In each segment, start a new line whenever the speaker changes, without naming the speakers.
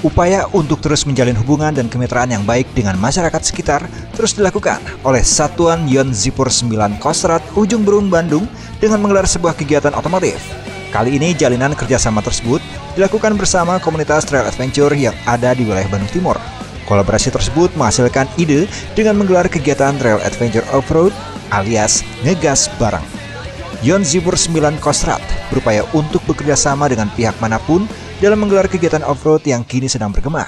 Upaya untuk terus menjalin hubungan dan kemitraan yang baik dengan masyarakat sekitar terus dilakukan oleh Satuan Yon Zipur 9 Kostrad Ujung Berung Bandung dengan menggelar sebuah kegiatan otomotif. Kali ini jalinan kerjasama tersebut dilakukan bersama komunitas trail adventure yang ada di wilayah Bandung Timur. Kolaborasi tersebut menghasilkan ide dengan menggelar kegiatan trail adventure off-road alias ngegas bareng. Yon Zipur 9 Kostrad berupaya untuk bekerja sama dengan pihak manapun dalam menggelar kegiatan off-road yang kini sedang bergema.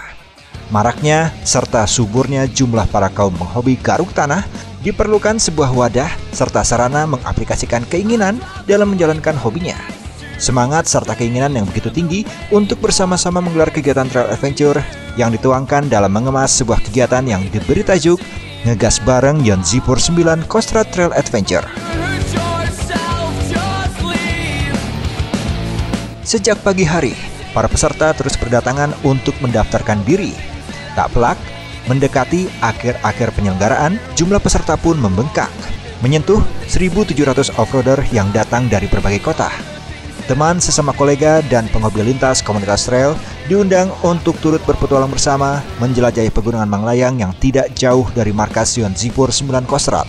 Maraknya serta suburnya jumlah para kaum penghobi garuk tanah, diperlukan sebuah wadah serta sarana mengaplikasikan keinginan dalam menjalankan hobinya. Semangat serta keinginan yang begitu tinggi untuk bersama-sama menggelar kegiatan trail adventure yang dituangkan dalam mengemas sebuah kegiatan yang diberi tajuk Ngegas Bareng Yon Zipur 9 Kostrad Trail Adventure. Sejak pagi hari, para peserta terus berdatangan untuk mendaftarkan diri. Tak pelak, mendekati akhir-akhir penyelenggaraan, jumlah peserta pun membengkak, menyentuh 1.700 off-roader yang datang dari berbagai kota. Teman sesama kolega dan penghobi lintas komunitas trail diundang untuk turut berpetualang bersama menjelajahi pegunungan Manglayang yang tidak jauh dari markas Yon Zipur 9 Kostrad.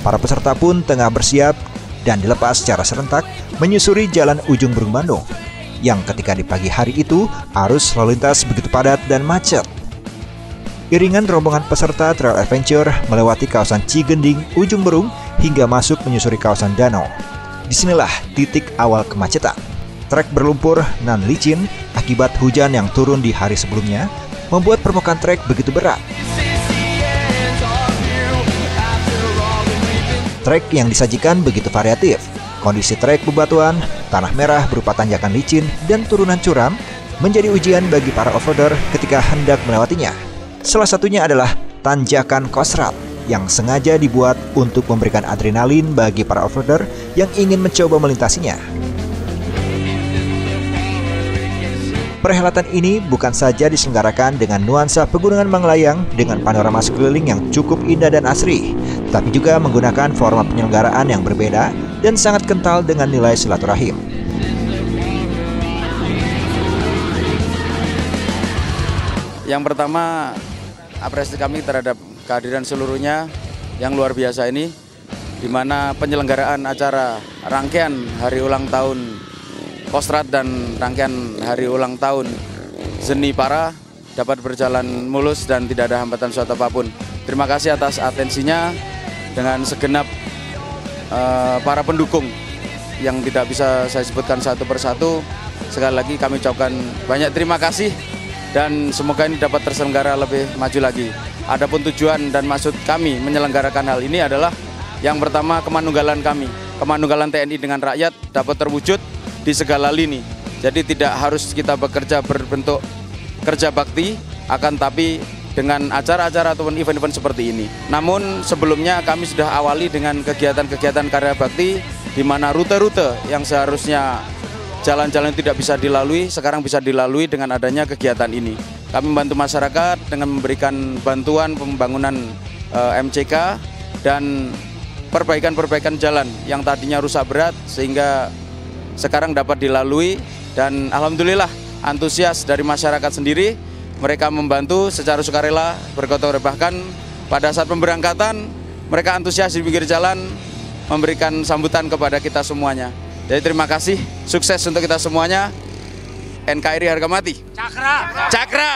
Para peserta pun tengah bersiap dan dilepas secara serentak menyusuri jalan Ujung Berung Bandung, yang ketika di pagi hari itu arus lalu lintas begitu padat dan macet. Iringan rombongan peserta trail adventure melewati kawasan Cigending, Ujung Berung hingga masuk menyusuri kawasan danau. Disinilah titik awal kemacetan. Trek berlumpur nan licin akibat hujan yang turun di hari sebelumnya membuat permukaan trek begitu berat. Trek yang disajikan begitu variatif. Kondisi trek bebatuan, tanah merah berupa tanjakan licin, dan turunan curam menjadi ujian bagi para off-roader ketika hendak melewatinya. Salah satunya adalah tanjakan Kostrad yang sengaja dibuat untuk memberikan adrenalin bagi para off-roader yang ingin mencoba melintasinya. Perhelatan ini bukan saja diselenggarakan dengan nuansa pegunungan Manglayang dengan panorama sekeliling yang cukup indah dan asri, tapi juga menggunakan forma penyelenggaraan yang berbeda dan sangat kental dengan nilai silaturahim.
Yang pertama, apresiasi kami terhadap kehadiran seluruhnya yang luar biasa ini, di mana penyelenggaraan acara rangkaian hari ulang tahun Kostrad dan rangkaian hari ulang tahun Zeni Para dapat berjalan mulus dan tidak ada hambatan suatu apapun. Terima kasih atas atensinya dengan segenap para pendukung yang tidak bisa saya sebutkan satu persatu. Sekali lagi kami ucapkan banyak terima kasih dan semoga ini dapat terselenggara lebih maju lagi. Adapun tujuan dan maksud kami menyelenggarakan hal ini adalah yang pertama, kemanunggalan kami, kemanunggalan TNI dengan rakyat dapat terwujud di segala lini. Jadi tidak harus kita bekerja berbentuk kerja bakti, akan tapi dengan acara-acara ataupun event-event seperti ini. Namun sebelumnya kami sudah awali dengan kegiatan-kegiatan karya bakti, di mana rute-rute yang seharusnya jalan-jalan tidak bisa dilalui, sekarang bisa dilalui dengan adanya kegiatan ini. Kami membantu masyarakat dengan memberikan bantuan pembangunan MCK dan perbaikan-perbaikan jalan yang tadinya rusak berat sehingga sekarang dapat dilalui, dan alhamdulillah antusias dari masyarakat sendiri, mereka membantu secara sukarela bergotong royong. Bahkan pada saat pemberangkatan mereka antusias di pinggir jalan memberikan sambutan kepada kita semuanya. Jadi terima kasih, sukses untuk kita semuanya. NKRI harga mati. Cakra. Cakra.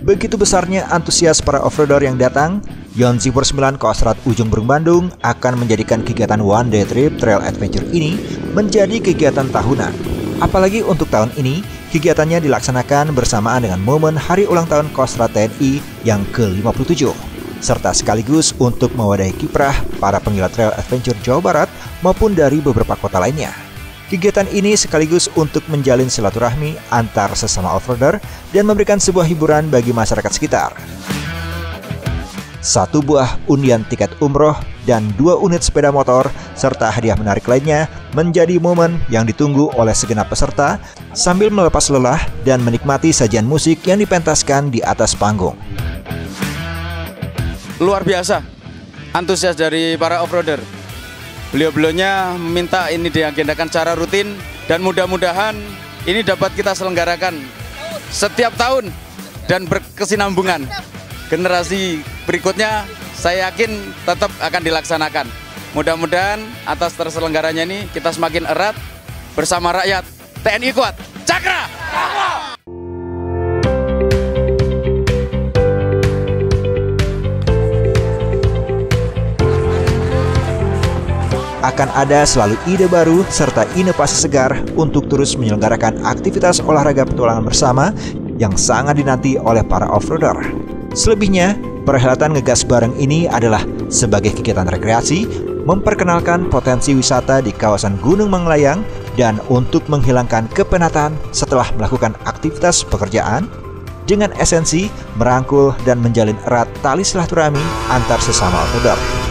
Begitu besarnya antusias para off-roader yang datang, Yon Zipur 9 Kostrad Ujung Berung Bandung akan menjadikan kegiatan one day trip trail adventure ini menjadi kegiatan tahunan. Apalagi untuk tahun ini, kegiatannya dilaksanakan bersamaan dengan momen hari ulang tahun Kostrad TNI yang ke-57, serta sekaligus untuk mewadahi kiprah para penggila trail adventure Jawa Barat maupun dari beberapa kota lainnya. Kegiatan ini sekaligus untuk menjalin silaturahmi antar sesama off-roader dan memberikan sebuah hiburan bagi masyarakat sekitar. 1 buah undian tiket umroh dan 2 unit sepeda motor serta hadiah menarik lainnya menjadi momen yang ditunggu oleh segenap peserta sambil melepas lelah dan menikmati sajian musik yang dipentaskan di atas panggung.
luar biasa antusias dari para off-roader. Beliau-beliaunya meminta ini diagendakan secara rutin dan mudah-mudahan ini dapat kita selenggarakan setiap tahun dan berkesinambungan. Generasi berikutnya saya yakin tetap akan dilaksanakan. Mudah-mudahan atas terselenggaranya ini kita semakin erat bersama rakyat. TNI kuat, Cakra!
Akan ada selalu ide baru serta inovasi segar untuk terus menyelenggarakan aktivitas olahraga petualangan bersama yang sangat dinanti oleh para off-roader. Selebihnya, perhelatan Ngegas Bareng ini adalah sebagai kegiatan rekreasi, memperkenalkan potensi wisata di kawasan Gunung Manglayang, dan untuk menghilangkan kepenatan setelah melakukan aktivitas pekerjaan, dengan esensi merangkul dan menjalin erat tali silaturahmi antar sesama off-roader.